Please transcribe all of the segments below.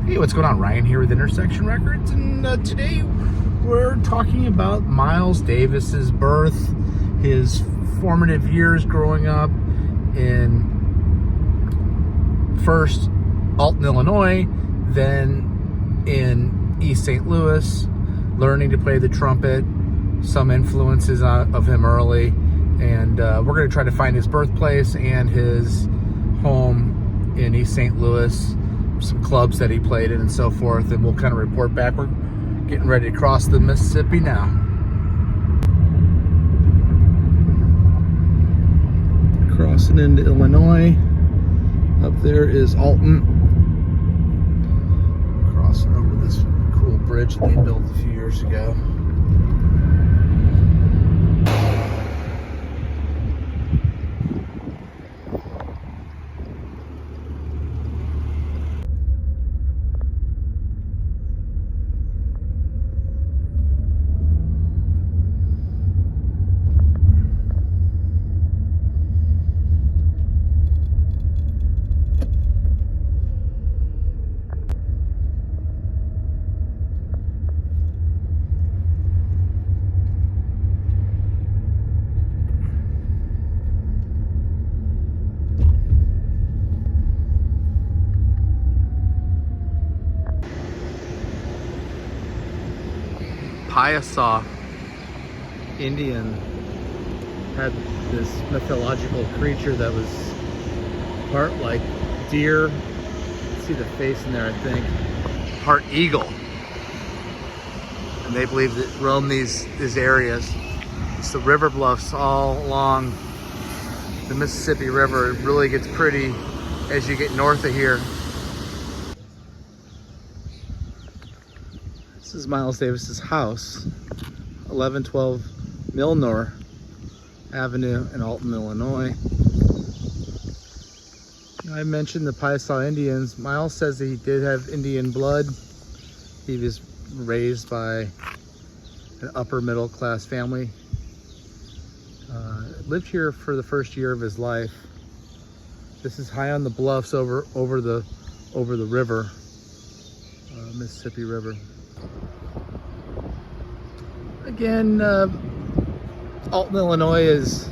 Hey, what's going on? Ryan here with Intersection Records, and today we're talking about Miles Davis's birth, his formative years growing up in first Alton, Illinois, then in East St. Louis, learning to play the trumpet, some influences of him early, and we're going to try to find his birthplace and his home in East St. Louis, some clubs that he played in and so forth, and we'll kind of report back. We're getting ready to cross the Mississippi now. Crossing into Illinois. Up there is Alton. Crossing over this cool bridge that they built a few years ago. Piasa Indian had this mythological creature that was part like deer, see the face in there I think, part eagle, and they believed it roamed these areas. It's the river bluffs all along the Mississippi River. It really gets pretty as you get north of here. This is Miles Davis's house, 1112 Milnor Avenue in Alton, Illinois. I mentioned the Piasa Indians. Miles says that he did have Indian blood. He was raised by an upper middle class family. Lived here for the first year of his life. This is high on the bluffs over the river, Mississippi River. Again, Alton, Illinois is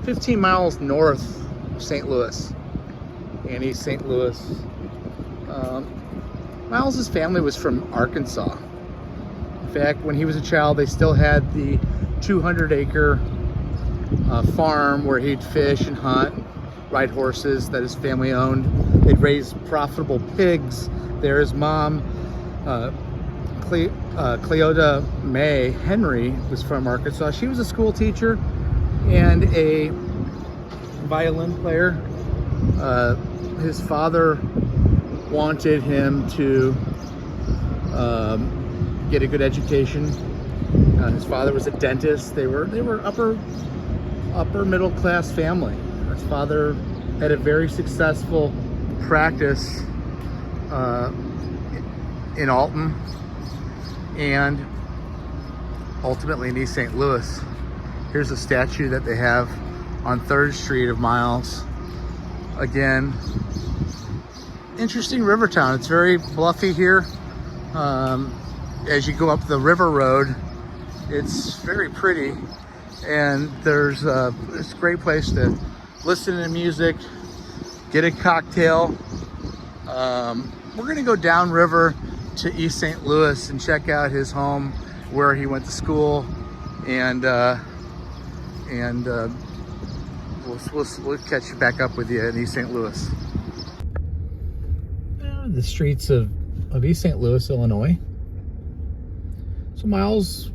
15 miles north of St. Louis and East St. Louis. Miles's family was from Arkansas. In fact, when he was a child, they still had the 200-acre farm where he'd fish and hunt, ride horses that his family owned. They'd raise profitable pigs there. His mom, Dorothy Mae Henry, was from Arkansas. She was a school teacher and a violin player. His father wanted him to get a good education. His father was a dentist. They were upper middle class family. His father had a very successful practice in Alton and ultimately in East St. Louis. Here's a statue that they have on 3rd Street of Miles. Again, interesting river town. It's very bluffy here. As you go up the river road, it's very pretty, and there's it's a great place to listen to music, get a cocktail. We're gonna go downriver to East St. Louis and check out his home where he went to school, and we'll catch you back up with you in East St. Louis. The streets of East St. Louis, Illinois. So Miles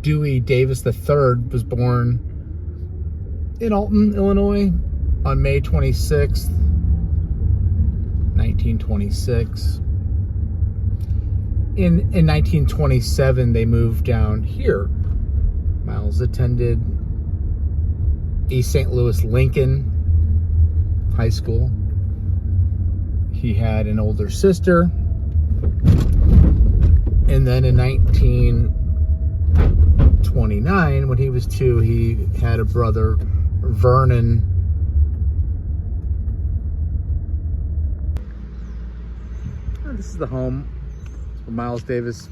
Dewey Davis III was born in Alton, Illinois on May 26th, 1926. In 1927, they moved down here. Miles attended East St. Louis Lincoln High School. He had an older sister. And then in 1929, when he was 2, he had a brother, Vernon. This is the home where Miles Davis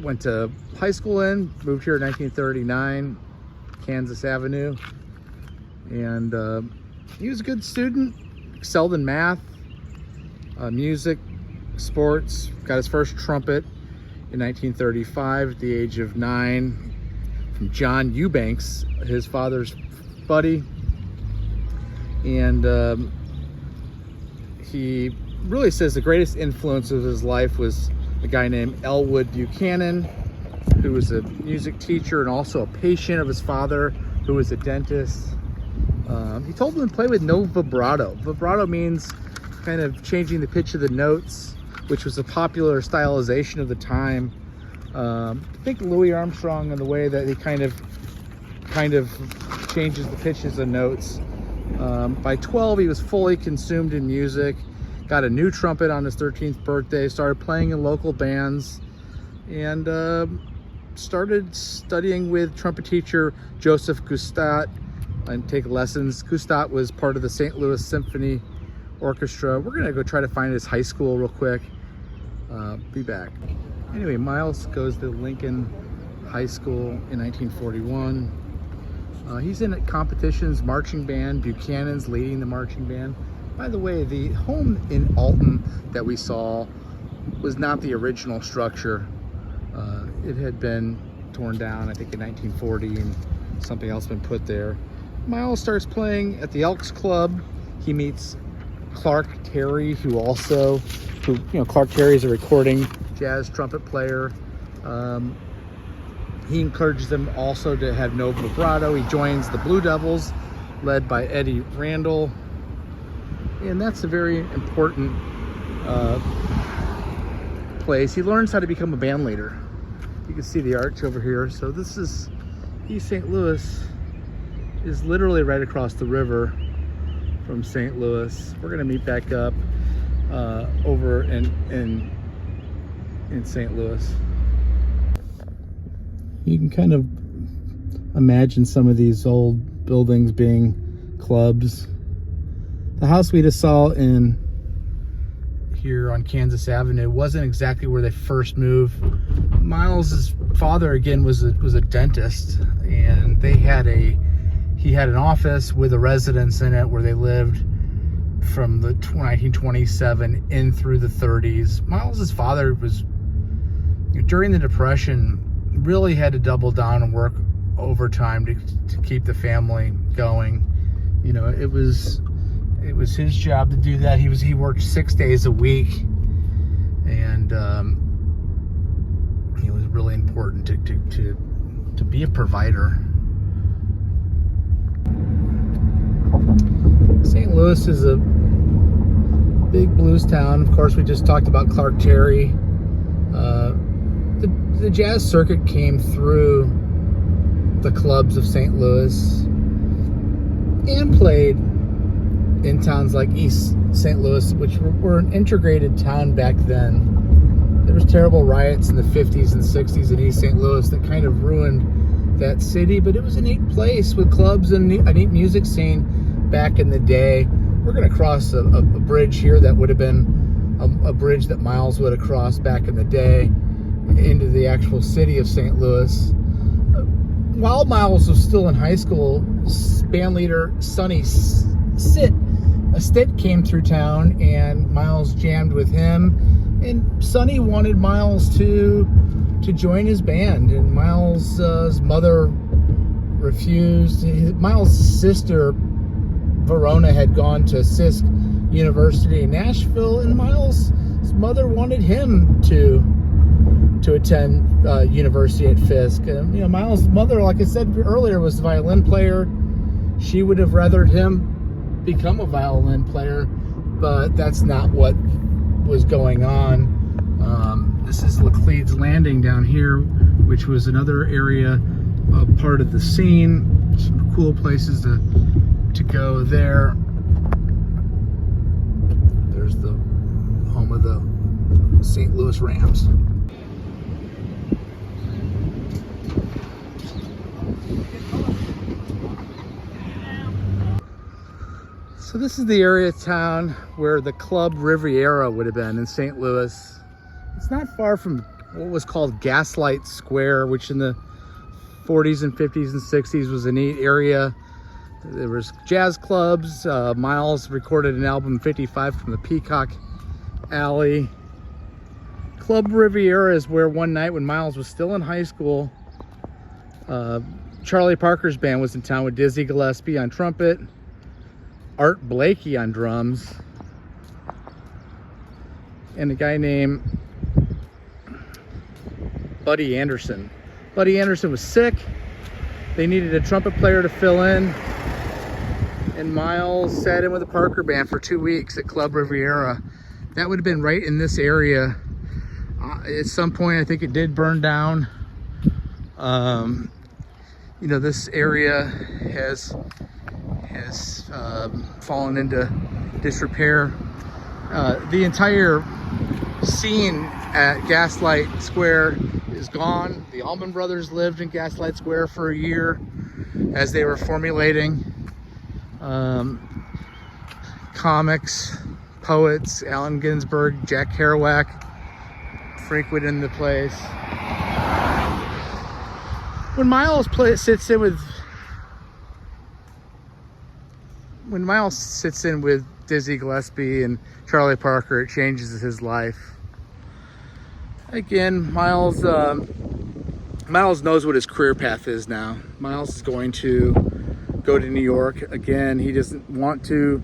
went to high school in, moved here in 1939, Kansas Avenue. And he was a good student, excelled in math, music, sports, got his first trumpet in 1935 at the age of 9 from John Eubanks, his father's buddy. And he really says the greatest influence of his life was a guy named Elwood Buchanan, who was a music teacher and also a patient of his father, who was a dentist. He told him to play with no vibrato. Vibrato means kind of changing the pitch of the notes, which was a popular stylization of the time. I think Louis Armstrong in the way that he kind of changes the pitches of notes. By 12, he was fully consumed in music, got a new trumpet on his 13th birthday, started playing in local bands, and started studying with trumpet teacher Joseph Gustat and take lessons. Gustat was part of the St. Louis Symphony Orchestra. We're gonna go try to find his high school real quick. Be back. Anyway, Miles goes to Lincoln High School in 1941. He's in competitions, marching band. Buchanan's leading the marching band. By the way, the home in Alton that we saw was not the original structure. It had been torn down, I think, in 1940, and something else been put there. Miles starts playing at the Elks Club. He meets Clark Terry, Clark Terry is a recording jazz trumpet player. He encourages them also to have no vibrato. He joins the Blue Devils, led by Eddie Randall. And that's a very important place. He learns how to become a band leader. You can see the arch over here. So this is East St. Louis, is literally right across the river from St. Louis. We're gonna meet back up over in St. Louis. You can kind of imagine some of these old buildings being clubs. The house we just saw in here on Kansas Avenue wasn't exactly where they first moved. Miles's father again was a dentist, and he had an office with a residence in it where they lived from the 1927 in through the 30s. Miles's father was, during the Depression, really had to double down and work overtime to keep the family going. You know, it was his job to do that. He worked 6 days a week, and it was really important to be a provider. St. Louis is a big blues town. Of course, we just talked about Clark Terry. The jazz circuit came through the clubs of St. Louis and played in towns like East St. Louis, which were an integrated town back then. There was terrible riots in the 50s and 60s in East St. Louis that kind of ruined that city, but it was a neat place with clubs and a neat music scene back in the day. We're going to cross a bridge here that would have been a bridge that Miles would have crossed back in the day into the actual city of St. Louis. While Miles was still in high school, band leader Sonny Stitt came through town, and Miles jammed with him. And Sonny wanted Miles to join his band, and Miles' mother refused. Miles' sister Verona had gone to Fisk University in Nashville, and Miles' mother wanted him to attend university at Fisk. And Miles' mother, like I said earlier, was a violin player. She would have rather him become a violin player, but that's not what was going on. This is Laclede's Landing down here, which was another area, part of the scene. Some cool places to go there. There's the home of the St. Louis Rams. So So this is the area of town where the Club Riviera would have been in St. Louis. It's not far from what was called Gaslight Square, which in the 40s and 50s and 60s was a neat area. There was jazz clubs. Miles recorded an album 55 from the Peacock Alley. Club Riviera is where one night when Miles was still in high school, Charlie Parker's band was in town with Dizzy Gillespie on trumpet, Art Blakey on drums, and a guy named Buddy Anderson. Buddy Anderson was sick. They needed a trumpet player to fill in, and Miles sat in with the Parker band for 2 weeks at Club Riviera. That would have been right in this area. At some point, I think it did burn down. You know, this area has fallen into disrepair. The entire scene at Gaslight Square is gone. The Allman Brothers lived in Gaslight Square for a year as they were formulating comics, poets. Allen Ginsberg, Jack Kerouac frequented the place. When Miles sits in with Dizzy Gillespie and Charlie Parker, it changes his life. Again, Miles knows what his career path is now. Miles is going to go to New York. Again, he doesn't want to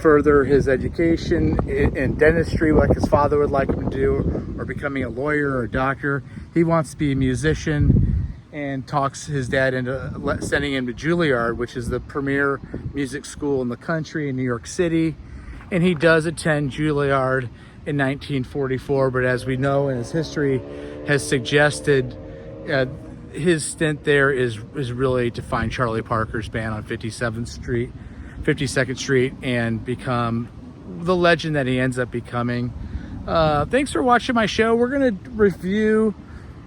further his education in dentistry like his father would like him to do, or becoming a lawyer or a doctor. He wants to be a musician, and talks his dad into sending him to Juilliard, which is the premier music school in the country in New York City. And he does attend Juilliard in 1944, but as we know, and his history has suggested, his stint there is really to find Charlie Parker's band on 52nd Street, and become the legend that he ends up becoming. Thanks for watching my show. We're gonna review,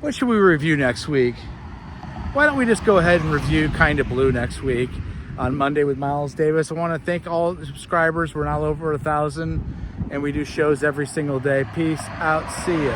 what should we review next week? Why don't we just go ahead and review Kinda Blue next week on Monday with Miles Davis. I want to thank all the subscribers. We're now over 1,000, and we do shows every single day. Peace out. See ya.